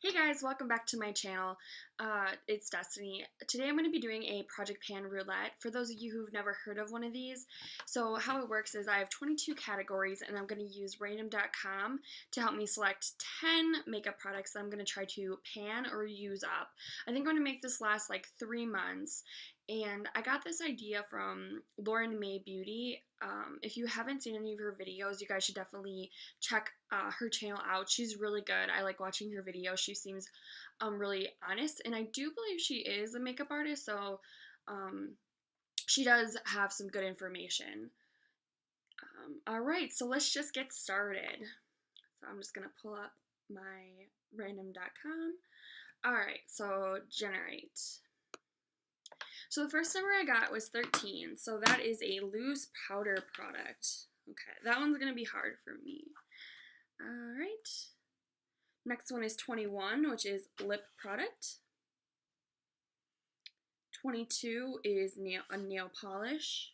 Hey guys, welcome back to my channel. It's Destiny. Today I'm going to be doing a Project Pan Roulette for those of you who've never heard of one of these. So how it works is I have 22 categories and I'm going to use random.com to help me select 10 makeup products that I'm going to try to pan or use up. I think I'm going to make this last like 3 months, and I got this idea from Lauren May Beauty. If you haven't seen any of her videos, you guys should definitely check her channel out. She's really good. I like watching her videos. She seems really honest, and I do believe she is a makeup artist, so she does have some good information. Alright, so let's just get started. So I'm just going to pull up my random.com. Alright, so generate. So the first number I got was 13, so that is a loose powder product. Okay, that one's going to be hard for me. Alright. Next one is 21, which is lip product. 22 is a nail polish.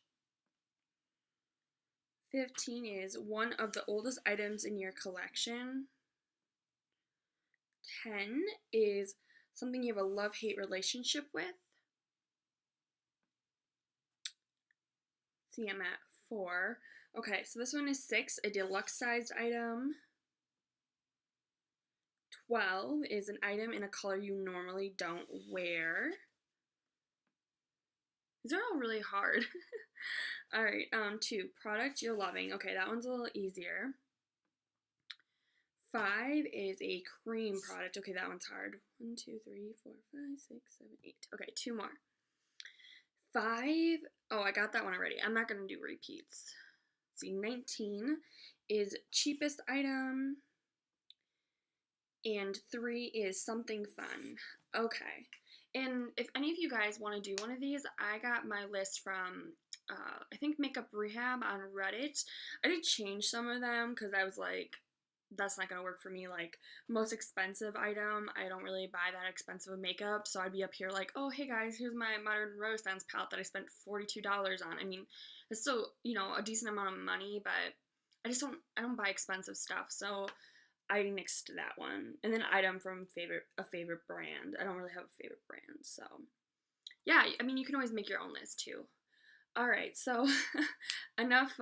15 is one of the oldest items in your collection. 10 is something you have a love-hate relationship with. See, I'm at 4. Okay, so this one is 6, a deluxe sized item. 12 is an item in a color you normally don't wear. These are all really hard. Alright, 2, product you're loving. Okay, that one's a little easier. 5 is a cream product. Okay, that one's hard. 1, 2, 3, 4, 5, 6, 7, 8. Okay, 2 more. 5, oh, I got that one already. I'm not going to do repeats. Let's see, 19 is cheapest item. And 3 is something fun. Okay. And if any of you guys want to do one of these, I got my list from, I think Makeup Rehab on Reddit. I did change some of them because I was like, that's not going to work for me. Like, most expensive item, I don't really buy that expensive of makeup, so I'd be up here like, oh, hey guys, here's my Modern Renaissance palette that I spent $42 on. I mean, it's still, you know, a decent amount of money, but I don't buy expensive stuff, so I nixed that one. And then item from a favorite brand. I don't really have a favorite brand, so yeah, I mean, you can always make your own list too. Alright, so enough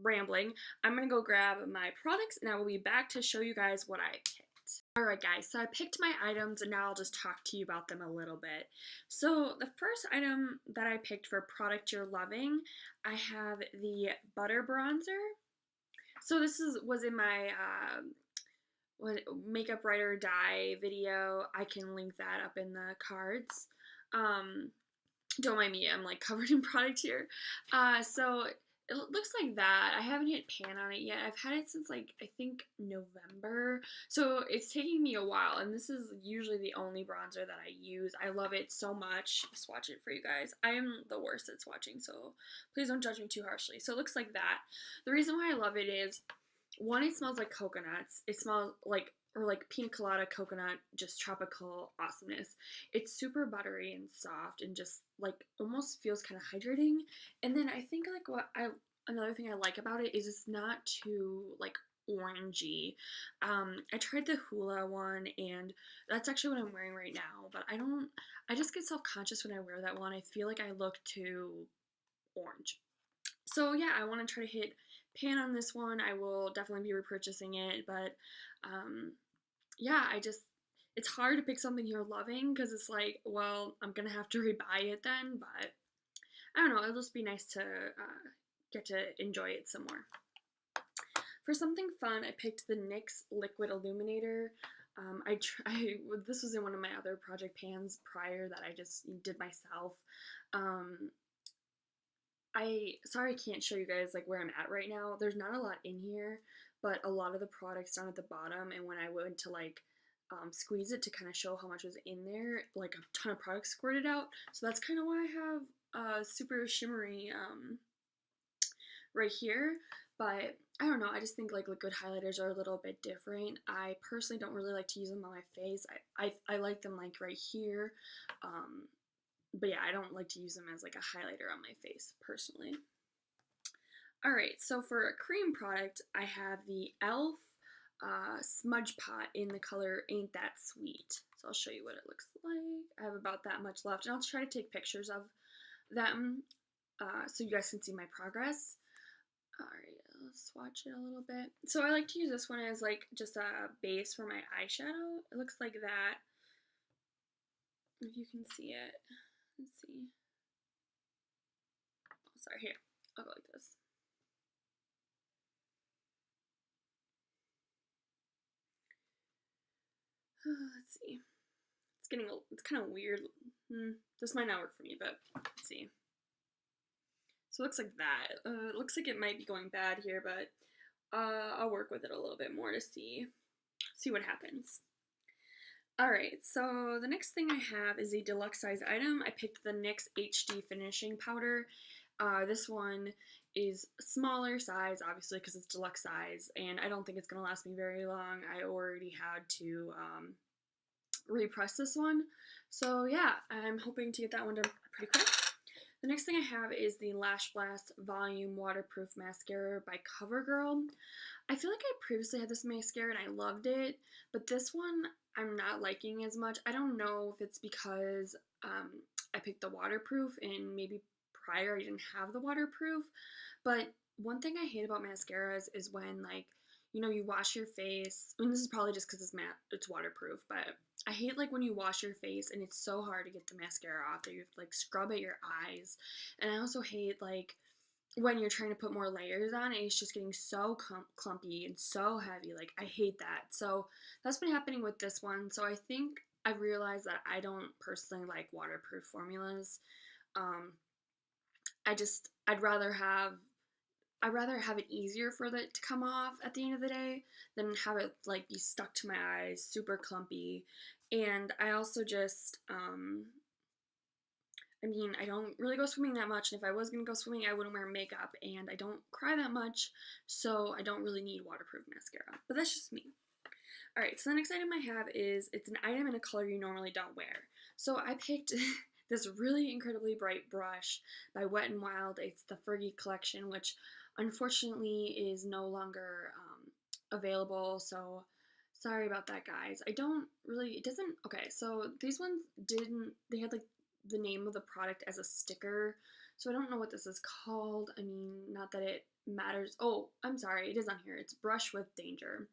rambling. I'm gonna go grab my products and I will be back to show you guys what I picked. Alright guys, so I picked my items and now I'll just talk to you about them a little bit. So the first item that I picked for product you're loving, I have the Butter Bronzer. So this was in my makeup writer or die video. I can link that up in the cards. Don't mind me, I'm like covered in product here. So it looks like that. I haven't hit pan on it yet. I've had it since like I think November, so it's taking me a while, and this is usually the only bronzer that I use. I love it so much. Swatch it for you guys. I am the worst at swatching, so please don't judge me too harshly. So it looks like that. The reason why I love it is, one, it smells like coconuts. It smells like, or like pina colada coconut, just tropical awesomeness. It's super buttery and soft and just like almost feels kind of hydrating. And then I think like another thing I like about it is it's not too like orangey. I tried the Hoola one, and that's actually what I'm wearing right now, but I just get self-conscious when I wear that one. I feel like I look too orange. So yeah, I want to try to hit pan on this one. I will definitely be repurchasing it, but yeah, it's hard to pick something you're loving because it's like, well, I'm gonna have to rebuy it then, but I don't know, it'll just be nice to get to enjoy it some more. For something fun, I picked the NYX Liquid Illuminator. This was in one of my other project pans prior that I just did myself. Sorry I can't show you guys like where I'm at right now. There's not a lot in here, but a lot of the products down at the bottom, and when I went to like squeeze it to kind of show how much was in there, like a ton of products squirted out. So that's kind of why I have super shimmery right here. But I don't know, I just think like liquid highlighters are a little bit different. I personally don't really like to use them on my face. I like them like right here. But yeah, I don't like to use them as like a highlighter on my face, personally. Alright, so for a cream product, I have the e.l.f. Smudge Pot in the color Ain't That Sweet. So I'll show you what it looks like. I have about that much left, and I'll try to take pictures of them so you guys can see my progress. Alright, let's swatch it a little bit. So I like to use this one as like just a base for my eyeshadow. It looks like that. If you can see it. Let's see. Oh, sorry, here. I'll go like this. Let's see. It's kind of weird. This might not work for me, but let's see. So it looks like that. It looks like it might be going bad here, but I'll work with it a little bit more to see what happens. Alright, so the next thing I have is a deluxe size item. I picked the NYX HD Finishing Powder. This one is smaller size, obviously, because it's deluxe size, and I don't think it's going to last me very long. I already had to repress this one. So yeah, I'm hoping to get that one done pretty quick. The next thing I have is the Lashblast Volume Waterproof Mascara by Covergirl. I feel like I previously had this mascara and I loved it, but this one I'm not liking as much. I don't know if it's because I picked the waterproof and maybe prior I didn't have the waterproof, but one thing I hate about mascaras is when, like, you know, you wash your face, and this is probably just because it's waterproof, but I hate like when you wash your face and it's so hard to get the mascara off that you have to like scrub at your eyes. And I also hate like when you're trying to put more layers on and it's just getting so clumpy and so heavy. Like, I hate that. So that's been happening with this one. So I think I've realized that I don't personally like waterproof formulas. I'd rather have it easier for it to come off at the end of the day than have it like be stuck to my eyes, super clumpy. And I also just, I mean, I don't really go swimming that much, and if I was going to go swimming, I wouldn't wear makeup, and I don't cry that much, so I don't really need waterproof mascara. But that's just me. Alright, so the next item I have is, it's an item in a color you normally don't wear. So I picked this really incredibly bright brush by Wet n Wild. It's the Fergie collection, which unfortunately is no longer available, so sorry about that, guys. Okay, so these ones they had like the name of the product as a sticker, so I don't know what this is called. I mean, not that it matters. Oh, I'm sorry, it is on here. It's Brush with Danger.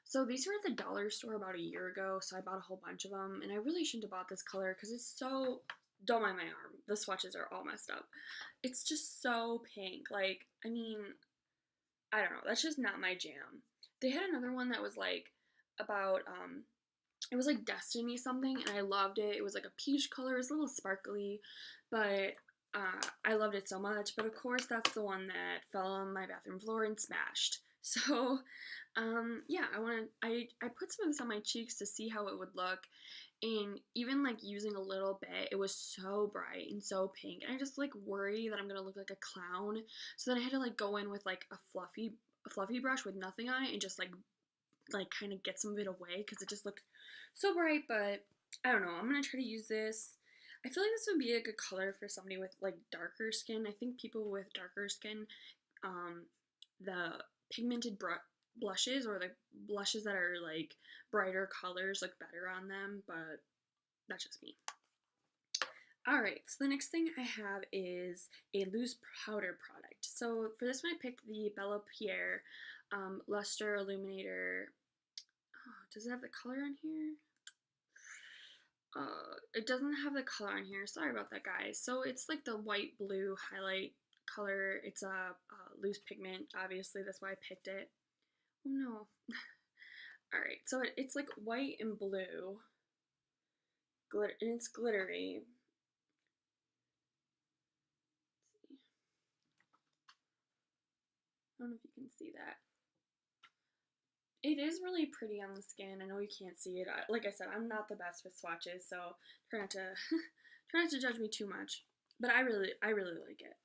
So these were at the dollar store about a year ago, so I bought a whole bunch of them, and I really shouldn't have bought this color because it's so, don't mind my arm, the swatches are all messed up. It's just so pink. Like, I mean, I don't know, that's just not my jam. They had another one that was like about, it was like Destiny something, and I loved it. It was like a peach color, it was a little sparkly, but I loved it so much. But of course, that's the one that fell on my bathroom floor and smashed. So, yeah, I put some of this on my cheeks to see how it would look, and even like using a little bit, it was so bright and so pink, and I just like worry that I'm gonna look like a clown. So then I had to like go in with like a fluffy brush with nothing on it and just like kind of get some of it away because it just looked so bright. But I don't know, I'm gonna try to use this. I feel like this would be a good color for somebody with like darker skin. I think people with darker skin, the pigmented blushes or the blushes that are like brighter colors look better on them, but that's just me. Alright, so the next thing I have is a loose powder product. So for this one I picked the Bella Pierre Lustre Illuminator. Oh, does it have the color on here? It doesn't have the color on here. Sorry about that, guys. So it's like the white blue highlight color. It's a loose pigment, obviously. That's why I picked it. Oh no. Alright, so it's like white and blue. And it's glittery. I don't know if you can see that. It is really pretty on the skin. I know you can't see it. Like I said, I'm not the best with swatches, so try not to try not to judge me too much. But I really like it.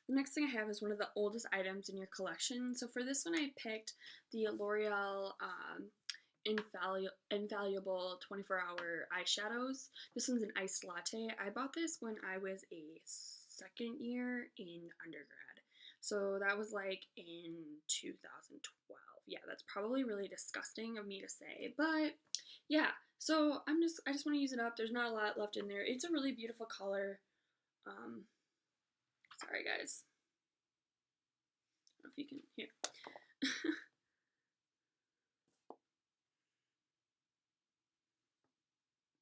The next thing I have is one of the oldest items in your collection. So for this one, I picked the L'Oreal infallible 24-hour eyeshadows. This one's an Iced Latte. I bought this when I was a second year in undergrad. So that was like in 2012. yeah, that's probably really disgusting of me to say, but yeah. So I just want to use it up. There's not a lot left in there. It's a really beautiful color. Sorry guys. I don't know if you can hear.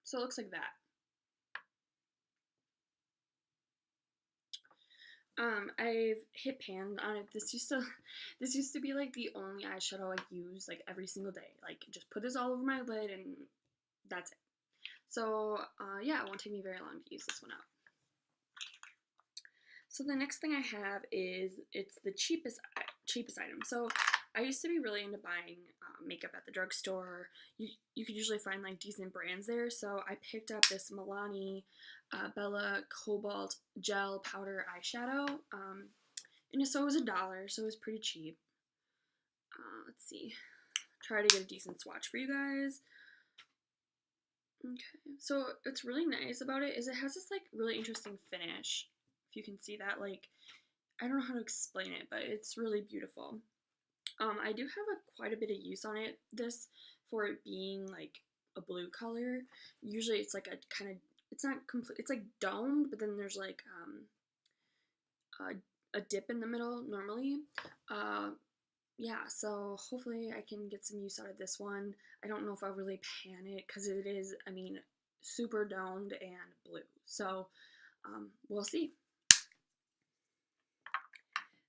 So it looks like that. I've hit pan on it. This used to be like the only eyeshadow I use like every single day. Like just put this all over my lid and that's it. So yeah, it won't take me very long to use this one up. So the next thing I have is, it's the cheapest item. So I used to be really into buying makeup at the drugstore. You could usually find like decent brands there. So I picked up this Milani Bella Cobalt Gel Powder Eyeshadow. And so it was $1, so it was pretty cheap. Let's see. Try to get a decent swatch for you guys. Okay, so what's really nice about it is it has this like really interesting finish. If you can see that, like, I don't know how to explain it, but it's really beautiful. I do have quite a bit of use on it. This, for it being like a blue color, usually it's like a kind of, it's not complete, it's like domed, but then there's like a dip in the middle normally. Yeah, so hopefully I can get some use out of this one. I don't know if I'll really pan it because it is, I mean, super domed and blue. So we'll see.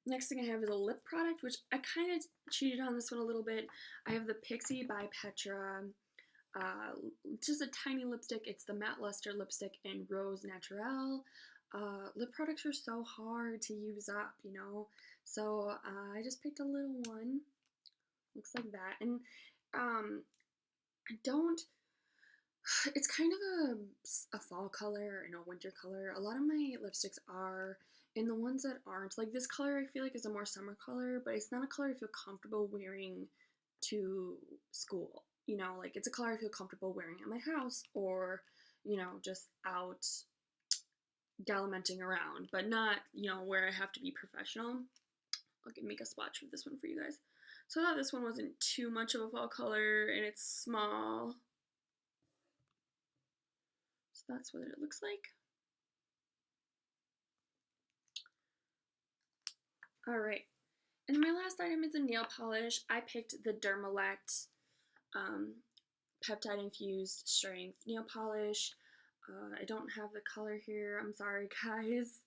Next thing I have is a lip product, which I kind of cheated on this one a little bit. I have the Pixi by Petra, just a tiny lipstick. It's the Mattelustre lipstick in Rose Naturelle. Lip products are so hard to use up, you know, so I just picked a little one. Looks like that, and I don't, it's kind of a fall color and a winter color. A lot of my lipsticks are, and the ones that aren't, like this color I feel like is a more summer color, but it's not a color I feel comfortable wearing to school, you know, like it's a color I feel comfortable wearing at my house or, you know, just out gallivanting around, but not, you know, where I have to be professional. I'll make a swatch of this one for you guys. So I thought this one wasn't too much of a fall color, and it's small. So that's what it looks like. Alright, and my last item is a nail polish. I picked the DERMELECT Peptide Infused Strength Nail Polish. I don't have the color here, I'm sorry guys.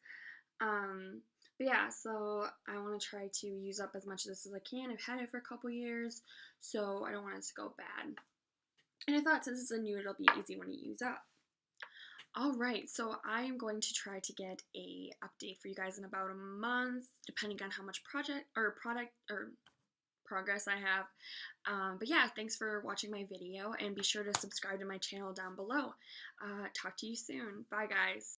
But yeah, so I want to try to use up as much of this as I can. I've had it for a couple years, so I don't want it to go bad. And I thought since it's a new, it'll be easy when you use up. Alright, so I am going to try to get a update for you guys in about a month, depending on how much product progress I have. But yeah, thanks for watching my video, and be sure to subscribe to my channel down below. Talk to you soon. Bye guys.